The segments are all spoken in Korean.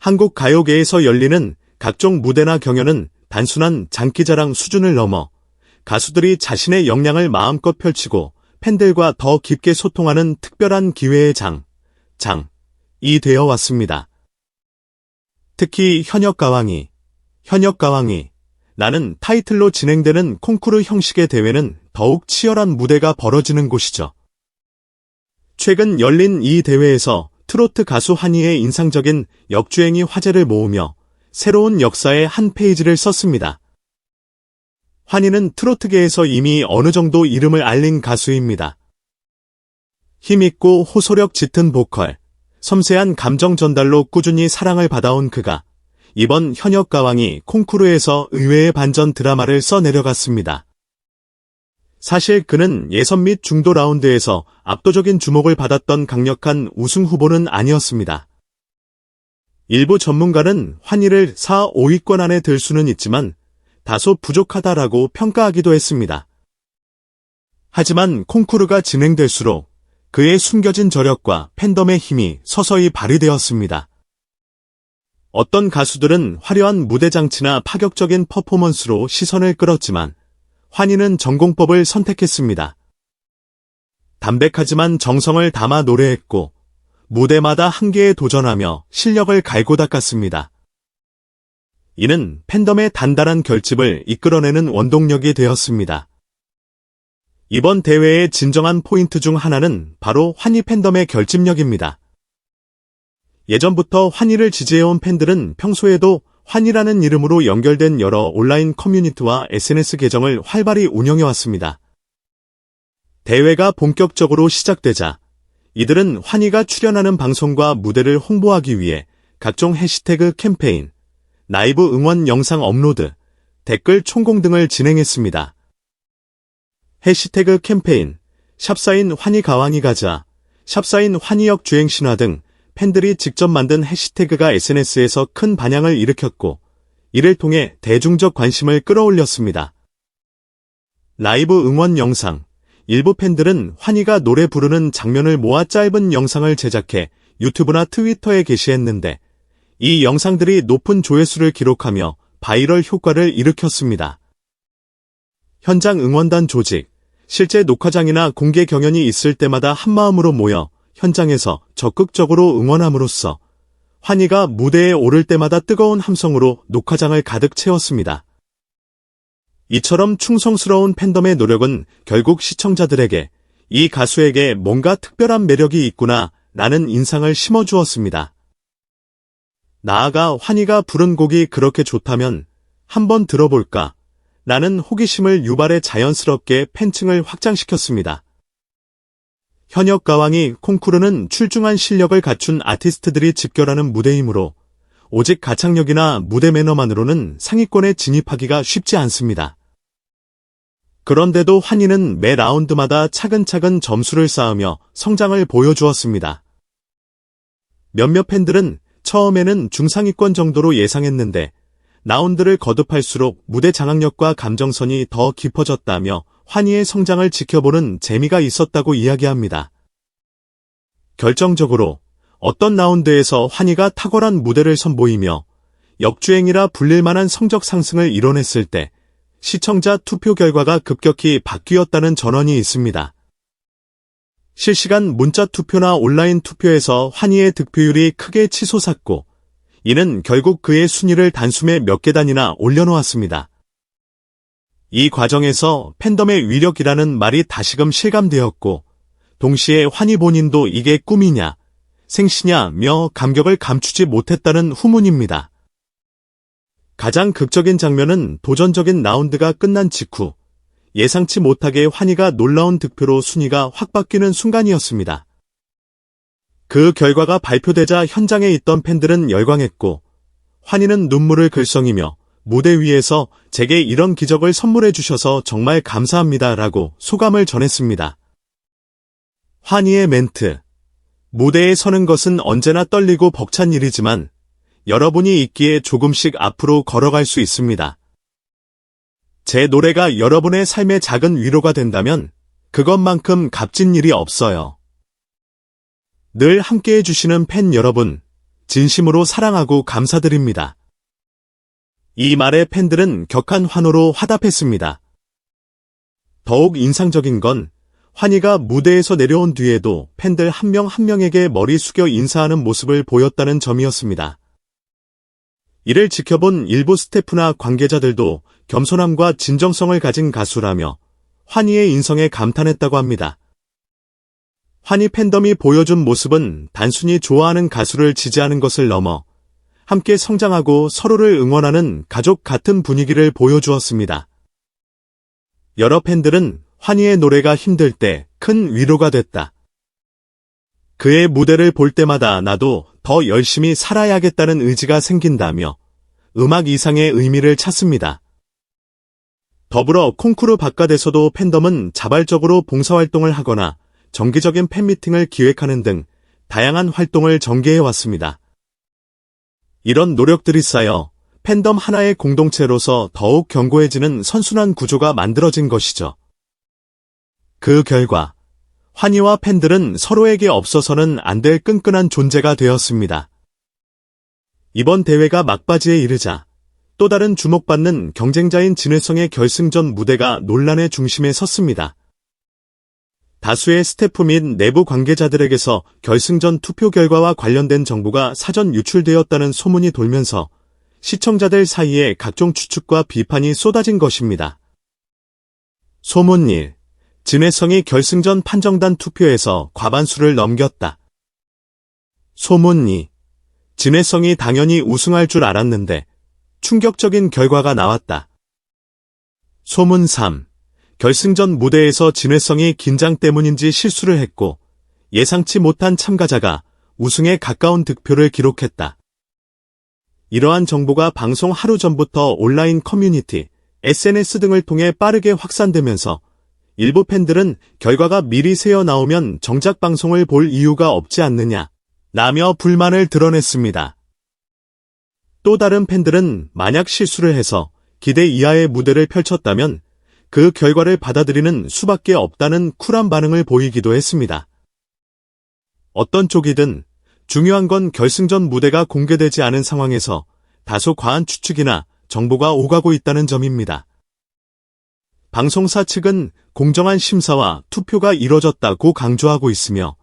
한국 가요계에서 열리는 각종 무대나 경연은 단순한 장기자랑 수준을 넘어 가수들이 자신의 역량을 마음껏 펼치고 팬들과 더 깊게 소통하는 특별한 기회의 장이 되어 왔습니다. 특히 현역가왕이 라는 타이틀로 진행되는 콩쿠르 형식의 대회는 더욱 치열한 무대가 벌어지는 곳이죠. 최근 열린 이 대회에서 트로트 가수 환희의 인상적인 역주행이 화제를 모으며 새로운 역사의 한 페이지를 썼습니다. 환희는 트로트계에서 이미 어느 정도 이름을 알린 가수입니다. 힘있고 호소력 짙은 보컬, 섬세한 감정 전달로 꾸준히 사랑을 받아온 그가 이번 현역가왕이 콩쿠르에서 의외의 반전 드라마를 써내려갔습니다. 사실 그는 예선 및 중도 라운드에서 압도적인 주목을 받았던 강력한 우승 후보는 아니었습니다. 일부 전문가는 환희를 4, 5위권 안에 들 수는 있지만 다소 부족하다라고 평가하기도 했습니다. 하지만 콩쿠르가 진행될수록 그의 숨겨진 저력과 팬덤의 힘이 서서히 발휘되었습니다. 어떤 가수들은 화려한 무대 장치나 파격적인 퍼포먼스로 시선을 끌었지만 환희는 전공법을 선택했습니다. 담백하지만 정성을 담아 노래했고 무대마다 한계에 도전하며 실력을 갈고 닦았습니다. 이는 팬덤의 단단한 결집을 이끌어내는 원동력이 되었습니다. 이번 대회의 진정한 포인트 중 하나는 바로 환희 팬덤의 결집력입니다. 예전부터 환희를 지지해온 팬들은 평소에도 환희라는 이름으로 연결된 여러 온라인 커뮤니티와 SNS 계정을 활발히 운영해왔습니다. 대회가 본격적으로 시작되자 이들은 환희가 출연하는 방송과 무대를 홍보하기 위해 각종 해시태그 캠페인, 라이브 응원 영상 업로드, 댓글 총공 등을 진행했습니다. 해시태그 캠페인, 샵사인 환희 가왕이 가자, 샵사인 환희역 주행 신화 등 팬들이 직접 만든 해시태그가 SNS에서 큰 반향을 일으켰고 이를 통해 대중적 관심을 끌어올렸습니다. 라이브 응원 영상, 일부 팬들은 환희가 노래 부르는 장면을 모아 짧은 영상을 제작해 유튜브나 트위터에 게시했는데 이 영상들이 높은 조회수를 기록하며 바이럴 효과를 일으켰습니다. 현장 응원단 조직, 실제 녹화장이나 공개 경연이 있을 때마다 한마음으로 모여 현장에서 적극적으로 응원함으로써 환희가 무대에 오를 때마다 뜨거운 함성으로 녹화장을 가득 채웠습니다. 이처럼 충성스러운 팬덤의 노력은 결국 시청자들에게 이 가수에게 뭔가 특별한 매력이 있구나 라는 인상을 심어주었습니다. 나아가 환희가 부른 곡이 그렇게 좋다면 한번 들어볼까 라는 호기심을 유발해 자연스럽게 팬층을 확장시켰습니다. 현역가왕이 콩쿠르는 출중한 실력을 갖춘 아티스트들이 집결하는 무대이므로 오직 가창력이나 무대 매너만으로는 상위권에 진입하기가 쉽지 않습니다. 그런데도 환희는 매 라운드마다 차근차근 점수를 쌓으며 성장을 보여주었습니다. 몇몇 팬들은 처음에는 중상위권 정도로 예상했는데 라운드를 거듭할수록 무대 장악력과 감정선이 더 깊어졌다며 환희의 성장을 지켜보는 재미가 있었다고 이야기합니다. 결정적으로 어떤 라운드에서 환희가 탁월한 무대를 선보이며 역주행이라 불릴 만한 성적 상승을 이뤄냈을 때 시청자 투표 결과가 급격히 바뀌었다는 전언이 있습니다. 실시간 문자 투표나 온라인 투표에서 환희의 득표율이 크게 치솟았고 이는 결국 그의 순위를 단숨에 몇 계단이나 올려놓았습니다. 이 과정에서 팬덤의 위력이라는 말이 다시금 실감되었고 동시에 환희 본인도 이게 꿈이냐, 생시냐며 감격을 감추지 못했다는 후문입니다. 가장 극적인 장면은 도전적인 라운드가 끝난 직후 예상치 못하게 환희가 놀라운 득표로 순위가 확 바뀌는 순간이었습니다. 그 결과가 발표되자 현장에 있던 팬들은 열광했고 환희는 눈물을 글썽이며 무대 위에서 제게 이런 기적을 선물해 주셔서 정말 감사합니다라고 소감을 전했습니다. 환희의 멘트. 무대에 서는 것은 언제나 떨리고 벅찬 일이지만 여러분이 있기에 조금씩 앞으로 걸어갈 수 있습니다. 제 노래가 여러분의 삶의 작은 위로가 된다면 그것만큼 값진 일이 없어요. 늘 함께해 주시는 팬 여러분, 진심으로 사랑하고 감사드립니다. 이 말에 팬들은 격한 환호로 화답했습니다. 더욱 인상적인 건 환희가 무대에서 내려온 뒤에도 팬들 한 명 한 명에게 머리 숙여 인사하는 모습을 보였다는 점이었습니다. 이를 지켜본 일부 스태프나 관계자들도 겸손함과 진정성을 가진 가수라며 환희의 인성에 감탄했다고 합니다. 환희 팬덤이 보여준 모습은 단순히 좋아하는 가수를 지지하는 것을 넘어 함께 성장하고 서로를 응원하는 가족 같은 분위기를 보여주었습니다. 여러 팬들은 환희의 노래가 힘들 때 큰 위로가 됐다. 그의 무대를 볼 때마다 나도 더 열심히 살아야겠다는 의지가 생긴다며 음악 이상의 의미를 찾습니다. 더불어 콩쿠르 바깥에서도 팬덤은 자발적으로 봉사활동을 하거나 정기적인 팬미팅을 기획하는 등 다양한 활동을 전개해왔습니다. 이런 노력들이 쌓여 팬덤 하나의 공동체로서 더욱 견고해지는 선순환 구조가 만들어진 것이죠. 그 결과 환희와 팬들은 서로에게 없어서는 안 될 끈끈한 존재가 되었습니다. 이번 대회가 막바지에 이르자 또 다른 주목받는 경쟁자인 진해성의 결승전 무대가 논란의 중심에 섰습니다. 다수의 스태프 및 내부 관계자들에게서 결승전 투표 결과와 관련된 정보가 사전 유출되었다는 소문이 돌면서 시청자들 사이에 각종 추측과 비판이 쏟아진 것입니다. 소문 1. 진해성이 결승전 판정단 투표에서 과반수를 넘겼다. 소문 2. 진해성이 당연히 우승할 줄 알았는데 충격적인 결과가 나왔다. 소문 3. 결승전 무대에서 진해성이 긴장 때문인지 실수를 했고 예상치 못한 참가자가 우승에 가까운 득표를 기록했다. 이러한 정보가 방송 하루 전부터 온라인 커뮤니티, SNS 등을 통해 빠르게 확산되면서 일부 팬들은 결과가 미리 새어 나오면 정작 방송을 볼 이유가 없지 않느냐 라며 불만을 드러냈습니다. 또 다른 팬들은 만약 실수를 해서 기대 이하의 무대를 펼쳤다면 그 결과를 받아들이는 수밖에 없다는 쿨한 반응을 보이기도 했습니다. 어떤 쪽이든 중요한 건 결승전 무대가 공개되지 않은 상황에서 다소 과한 추측이나 정보가 오가고 있다는 점입니다. 방송사 측은 공정한 심사와 투표가 이뤄졌다고 강조하고 있으며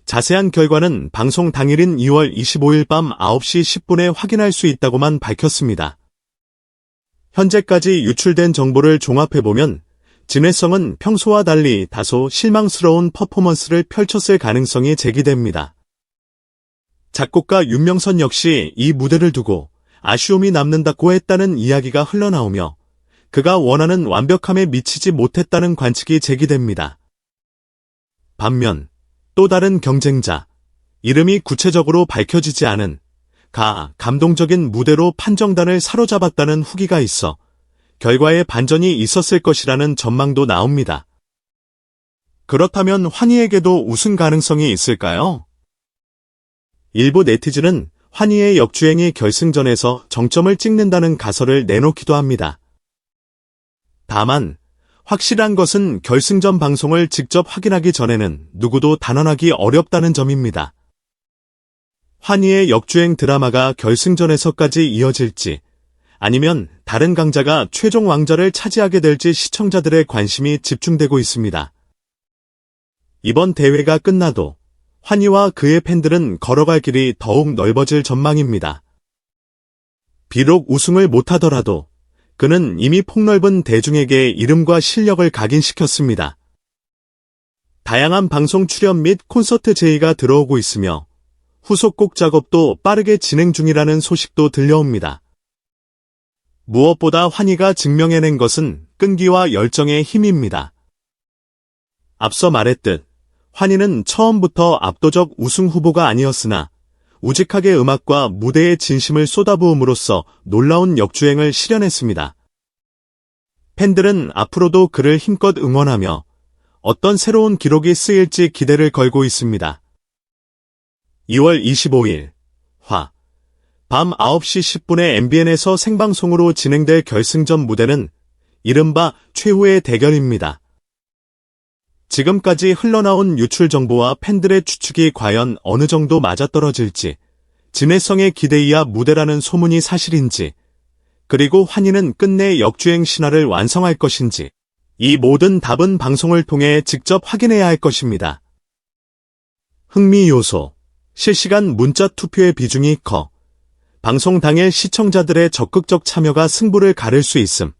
자세한 결과는 방송 당일인 2월 25일 밤 9시 10분에 확인할 수 있다고만 밝혔습니다. 현재까지 유출된 정보를 종합해보면 진해성은 평소와 달리 다소 실망스러운 퍼포먼스를 펼쳤을 가능성이 제기됩니다. 작곡가 윤명선 역시 이 무대를 두고 아쉬움이 남는다고 했다는 이야기가 흘러나오며 그가 원하는 완벽함에 미치지 못했다는 관측이 제기됩니다. 반면 또 다른 경쟁자, 이름이 구체적으로 밝혀지지 않은 감동적인 무대로 판정단을 사로잡았다는 후기가 있어 결과에 반전이 있었을 것이라는 전망도 나옵니다. 그렇다면 환희에게도 우승 가능성이 있을까요? 일부 네티즌은 환희의 역주행이 결승전에서 정점을 찍는다는 가설을 내놓기도 합니다. 다만 확실한 것은 결승전 방송을 직접 확인하기 전에는 누구도 단언하기 어렵다는 점입니다. 환희의 역주행 드라마가 결승전에서까지 이어질지 아니면 다른 강자가 최종 왕좌를 차지하게 될지 시청자들의 관심이 집중되고 있습니다. 이번 대회가 끝나도 환희와 그의 팬들은 걸어갈 길이 더욱 넓어질 전망입니다. 비록 우승을 못하더라도 그는 이미 폭넓은 대중에게 이름과 실력을 각인시켰습니다. 다양한 방송 출연 및 콘서트 제의가 들어오고 있으며 후속곡 작업도 빠르게 진행 중이라는 소식도 들려옵니다. 무엇보다 환희가 증명해낸 것은 끈기와 열정의 힘입니다. 앞서 말했듯 환희는 처음부터 압도적 우승 후보가 아니었으나 우직하게 음악과 무대에 진심을 쏟아부음으로써 놀라운 역주행을 실현했습니다. 팬들은 앞으로도 그를 힘껏 응원하며 어떤 새로운 기록이 쓰일지 기대를 걸고 있습니다. 2월 25일 밤 9시 10분에 MBN에서 생방송으로 진행될 결승전 무대는 이른바 최후의 대결입니다. 지금까지 흘러나온 유출 정보와 팬들의 추측이 과연 어느 정도 맞아떨어질지 진해성의 기대이야 무대라는 소문이 사실인지, 그리고 환희는 끝내 역주행 신화를 완성할 것인지, 이 모든 답은 방송을 통해 직접 확인해야 할 것입니다. 흥미 요소. 실시간 문자 투표의 비중이 커. 방송 당일 시청자들의 적극적 참여가 승부를 가를 수 있음.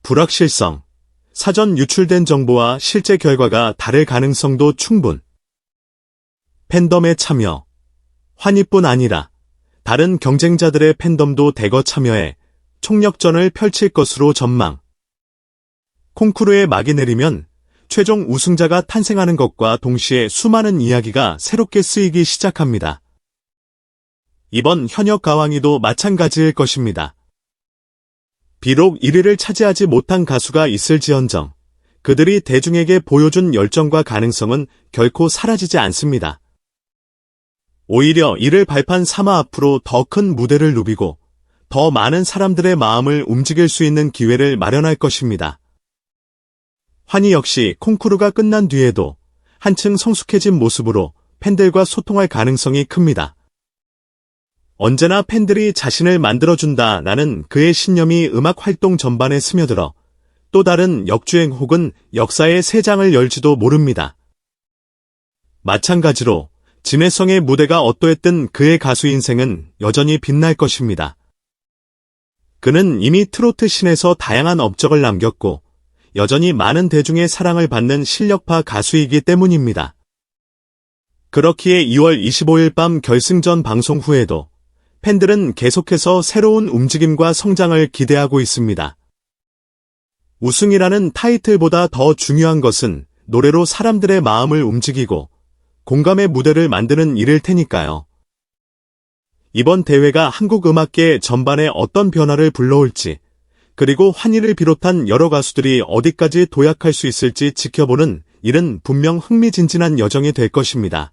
불확실성. 사전 유출된 정보와 실제 결과가 다를 가능성도 충분. 팬덤의 참여. 환희뿐 아니라 다른 경쟁자들의 팬덤도 대거 참여해 총력전을 펼칠 것으로 전망. 콩쿠르에 막이 내리면 최종 우승자가 탄생하는 것과 동시에 수많은 이야기가 새롭게 쓰이기 시작합니다. 이번 현역 가왕이도 마찬가지일 것입니다. 비록 1위를 차지하지 못한 가수가 있을지언정 그들이 대중에게 보여준 열정과 가능성은 결코 사라지지 않습니다. 오히려 이를 발판 삼아 앞으로 더 큰 무대를 누비고 더 많은 사람들의 마음을 움직일 수 있는 기회를 마련할 것입니다. 환희 역시 콩쿠르가 끝난 뒤에도 한층 성숙해진 모습으로 팬들과 소통할 가능성이 큽니다. 언제나 팬들이 자신을 만들어준다라는 그의 신념이 음악 활동 전반에 스며들어 또 다른 역주행 혹은 역사의 새 장을 열지도 모릅니다. 마찬가지로 진해성의 무대가 어떠했든 그의 가수 인생은 여전히 빛날 것입니다. 그는 이미 트로트 씬에서 다양한 업적을 남겼고 여전히 많은 대중의 사랑을 받는 실력파 가수이기 때문입니다. 그렇기에 2월 25일 밤 결승전 방송 후에도 팬들은 계속해서 새로운 움직임과 성장을 기대하고 있습니다. 우승이라는 타이틀보다 더 중요한 것은 노래로 사람들의 마음을 움직이고 공감의 무대를 만드는 일일 테니까요. 이번 대회가 한국 음악계 전반에 어떤 변화를 불러올지, 그리고 환희를 비롯한 여러 가수들이 어디까지 도약할 수 있을지 지켜보는 일은 분명 흥미진진한 여정이 될 것입니다.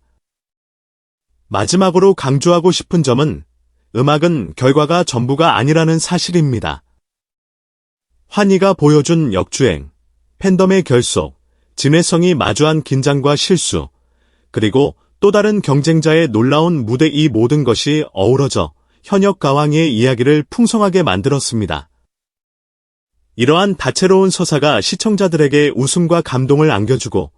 마지막으로 강조하고 싶은 점은 음악은 결과가 전부가 아니라는 사실입니다. 환희가 보여준 역주행, 팬덤의 결속, 진해성이 마주한 긴장과 실수, 그리고 또 다른 경쟁자의 놀라운 무대 이 모든 것이 어우러져 현역 가왕이의 이야기를 풍성하게 만들었습니다. 이러한 다채로운 서사가 시청자들에게 웃음과 감동을 안겨주고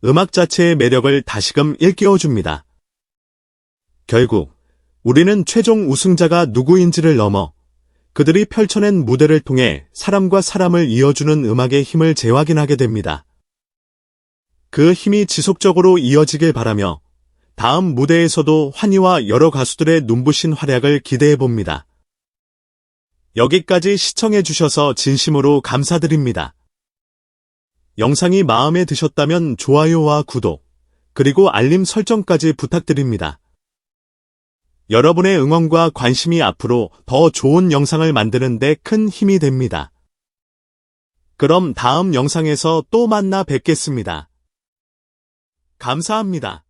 음악 자체의 매력을 다시금 일깨워줍니다. 결국 우리는 최종 우승자가 누구인지를 넘어 그들이 펼쳐낸 무대를 통해 사람과 사람을 이어주는 음악의 힘을 재확인하게 됩니다. 그 힘이 지속적으로 이어지길 바라며 다음 무대에서도 환희와 여러 가수들의 눈부신 활약을 기대해봅니다. 여기까지 시청해주셔서 진심으로 감사드립니다. 영상이 마음에 드셨다면 좋아요와 구독, 그리고 알림 설정까지 부탁드립니다. 여러분의 응원과 관심이 앞으로 더 좋은 영상을 만드는 데 큰 힘이 됩니다. 그럼 다음 영상에서 또 만나 뵙겠습니다. 감사합니다.